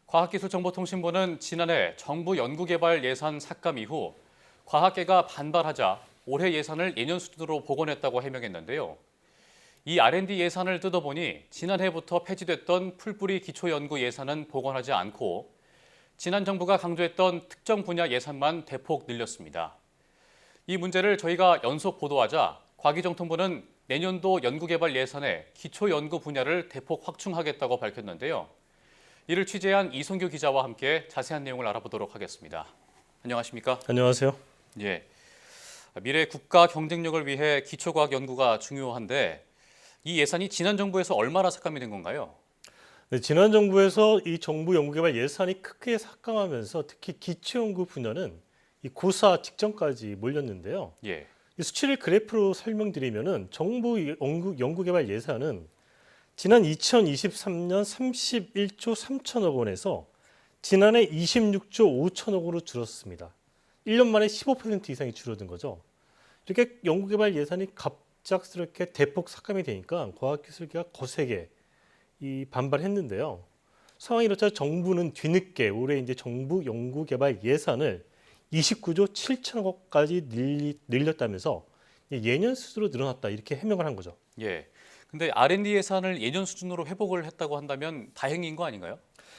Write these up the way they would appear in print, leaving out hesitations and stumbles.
과학기술정보통신부는 지난해 정부 연구개발 예산 삭감 이후 과학계가 반발하자 올해 예산을 예년 수준으로 복원했다고 해명했는데요. 이 R&D 예산을 뜯어보니 지난해부터 폐지됐던 풀뿌리 기초연구 예산은 복원하지 않고 지난 정부가 강조했던 특정 분야 예산만 대폭 늘렸습니다. 이 문제를 저희가 연속 보도하자 과기정통부는 내년도 연구개발 예산에 기초연구 분야를 대폭 확충하겠다고 밝혔는데요. 이를 취재한 이성규 기자와 함께 자세한 내용을 알아보도록 하겠습니다. 안녕하십니까? 안녕하세요. 예, 미래 국가 경쟁력을 위해 기초과학 연구가 중요한데 이 예산이 지난 정부에서 얼마나 삭감이 된 건가요? 네, 지난 정부에서 이 정부 연구개발 예산이 크게 삭감하면서 특히 기초연구 분야는 이 고사 직전까지 몰렸는데요. 예, 이 수치를 그래프로 설명드리면은 정부 연구개발 예산은 지난 2023년 31조 3천억 원에서 지난해 26조 5천억 원으로 줄었습니다. 1년 만에 15% 이상이 줄어든 거죠. 이렇게 연구개발 예산이 갑작스럽게 대폭 삭감이 되니까 과학기술계가 거세게 반발했는데요. 상황이 이렇자 정부는 뒤늦게 올해 이제 정부 연구개발 예산을 29조 7천억 원까지 늘렸다면서 예년 수준으로 늘어났다 이렇게 해명을 한 거죠. 예. 근데 R&D 예산을 예년 수준으로 회복을 했다고 한다면 다행인 거 아닌가요?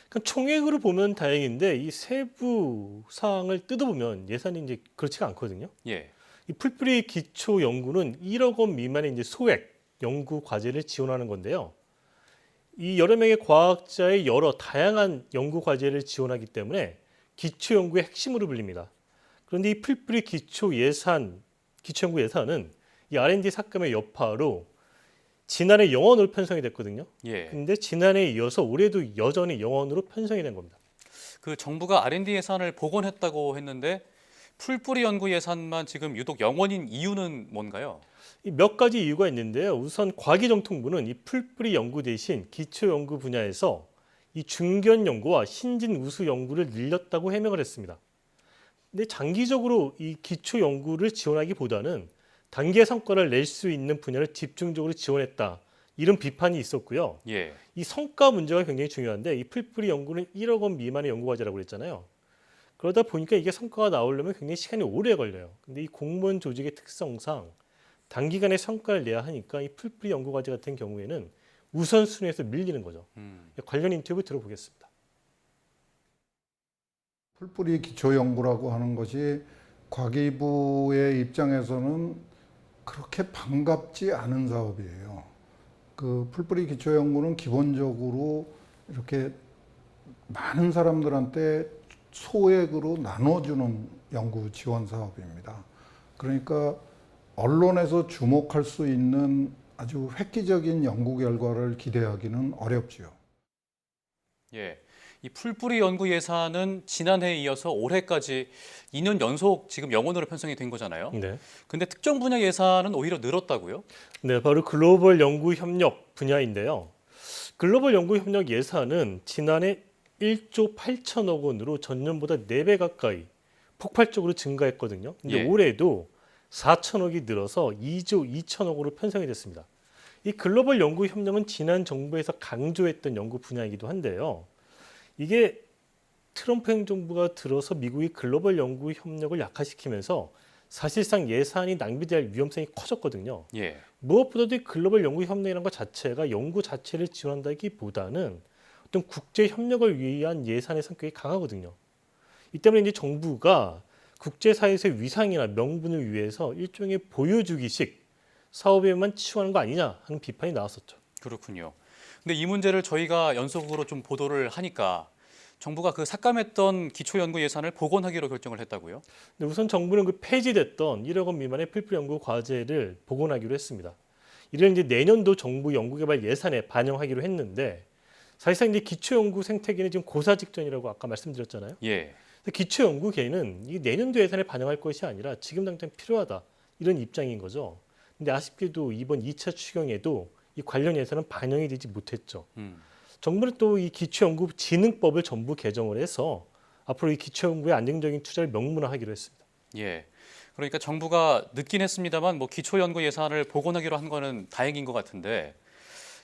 그러니까 총액으로 보면 다행인데 이 세부 사항을 뜯어보면 예산이 이제 그렇지가 않거든요. 예, 이 풀뿌리 기초 연구는 1억 원 미만의 이제 소액 연구 과제를 지원하는 건데요. 이 여러 명의 과학자의 여러 다양한 연구 과제를 지원하기 때문에 기초 연구의 핵심으로 불립니다. 그런데 이 풀뿌리 기초 연구 예산은 이 R&D 삭감의 여파로 지난해 영원으로 편성이 됐거든요. 예. 근데 지난해에 이어서 올해도 여전히 영원으로 편성이 된 겁니다. 그 정부가 R&D 예산을 복원했다고 했는데 풀뿌리 연구 예산만 지금 유독 영원인 이유는 뭔가요? 몇 가지 이유가 있는데요. 우선 과기정통부는 이 풀뿌리 연구 대신 기초 연구 분야에서 이 중견 연구와 신진 우수 연구를 늘렸다고 해명을 했습니다. 근데 장기적으로 이 기초 연구를 지원하기보다는 단기의 성과를 낼 수 있는 분야를 집중적으로 지원했다. 이런 비판이 있었고요. 예, 이 성과 문제가 굉장히 중요한데 이 풀뿌리 연구는 1억 원 미만의 연구 과제라고 그랬잖아요. 그러다 보니까 이게 성과가 나오려면 굉장히 시간이 오래 걸려요. 근데 이 공무원 조직의 특성상 단기간에 성과를 내야 하니까 이 풀뿌리 연구 과제 같은 경우에는 우선순위에서 밀리는 거죠. 관련 인터뷰 들어보겠습니다. 풀뿌리 기초연구라고 하는 것이 과기부의 입장에서는 그렇게 반갑지 않은 사업이에요. 그 풀뿌리 기초연구는 기본적으로 이렇게 많은 사람들한테 소액으로 나눠주는 연구 지원 사업입니다. 그러니까 언론에서 주목할 수 있는 아주 획기적인 연구 결과를 기대하기는 어렵지요. 예. 이 풀뿌리 연구 예산은 지난해에 이어서 올해까지 2년 연속 지금 영원으로 편성이 된 거잖아요. 네. 근데 특정 분야 예산은 오히려 늘었다고요? 네, 바로 글로벌 연구 협력 분야인데요. 글로벌 연구 협력 예산은 지난해 1조 8천억 원으로 전년보다 4배 가까이 폭발적으로 증가했거든요. 근데 예. 올해도 4천억이 늘어서 2조 2천억으로 편성이 됐습니다. 이 글로벌 연구 협력은 지난 정부에서 강조했던 연구 분야이기도 한데요. 이게 트럼프 행정부가 들어서 미국이 글로벌 연구 협력을 약화시키면서 사실상 예산이 낭비될 위험성이 커졌거든요. 예. 무엇보다도 이 글로벌 연구 협력이라는 것 자체가 연구 자체를 지원한다기보다는 어떤 국제 협력을 위한 예산의 성격이 강하거든요. 이 때문에 이제 정부가 국제사회에서의 위상이나 명분을 위해서 일종의 보여주기식 사업에만 치중하는 거 아니냐 하는 비판이 나왔었죠. 그렇군요. 근데 이 문제를 저희가 연속으로 좀 보도를 하니까 정부가 그 삭감했던 기초연구 예산을 복원하기로 결정을 했다고요? 근데 우선 정부는 그 폐지됐던 1억 원 미만의 풀뿌리 연구 과제를 복원하기로 했습니다. 이를 이제 내년도 정부 연구개발 예산에 반영하기로 했는데 사실상 이제 기초연구 생태계는 지금 고사 직전이라고 아까 말씀드렸잖아요. 예. 기초연구계는 이 내년도 예산에 반영할 것이 아니라 지금 당장 필요하다 이런 입장인 거죠. 근데 아쉽게도 이번 2차 추경에도 이 관련 예산은 반영이 되지 못했죠. 정부는 또 이 기초연구진흥법을 전부 개정을 해서 앞으로 이 기초연구의 안정적인 투자를 명문화하기로 했습니다. 예. 그러니까 정부가 늦긴 했습니다만 뭐 기초연구 예산을 복원하기로 한 거는 다행인 것 같은데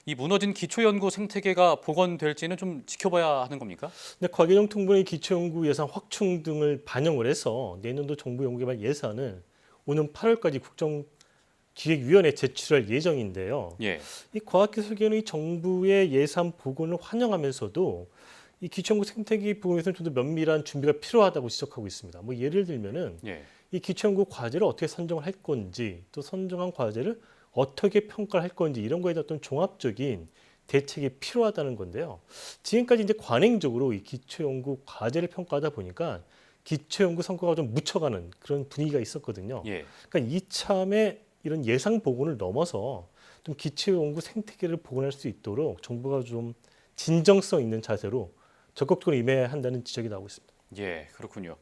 이 무너진 기초연구 생태계가 복원될지는 좀 지켜봐야 하는 겁니까? 근데 과기정통부는 기초연구 예산 확충 등을 반영을 해서 내년도 정부 연구개발 예산을 오는 8월까지 국정기획위원회에 제출할 예정인데요. 예. 이 과학기술계는 이 정부의 예산 복원을 환영하면서도 이 기초연구 생태계 부분에서는 좀 더 면밀한 준비가 필요하다고 지적하고 있습니다. 뭐 예를 들면은 예. 이 기초연구 과제를 어떻게 선정을 할 건지, 또 선정한 과제를 어떻게 평가를 할 건지 이런 거에 대한 어떤 종합적인 대책이 필요하다는 건데요. 지금까지 이제 관행적으로 이 기초연구 과제를 평가하다 보니까 기초연구 성과가 좀 묻혀가는 그런 분위기가 있었거든요. 예. 그러니까 이참에 이런 예상 복원을 넘어서 좀 기초연구 생태계를 복원할 수 있도록 정부가 좀 진정성 있는 자세로 적극적으로 임해야 한다는 지적이 나오고 있습니다. 예, 그렇군요.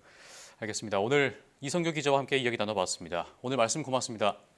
알겠습니다. 오늘 이성규 기자와 함께 이야기 나눠봤습니다. 오늘 말씀 고맙습니다.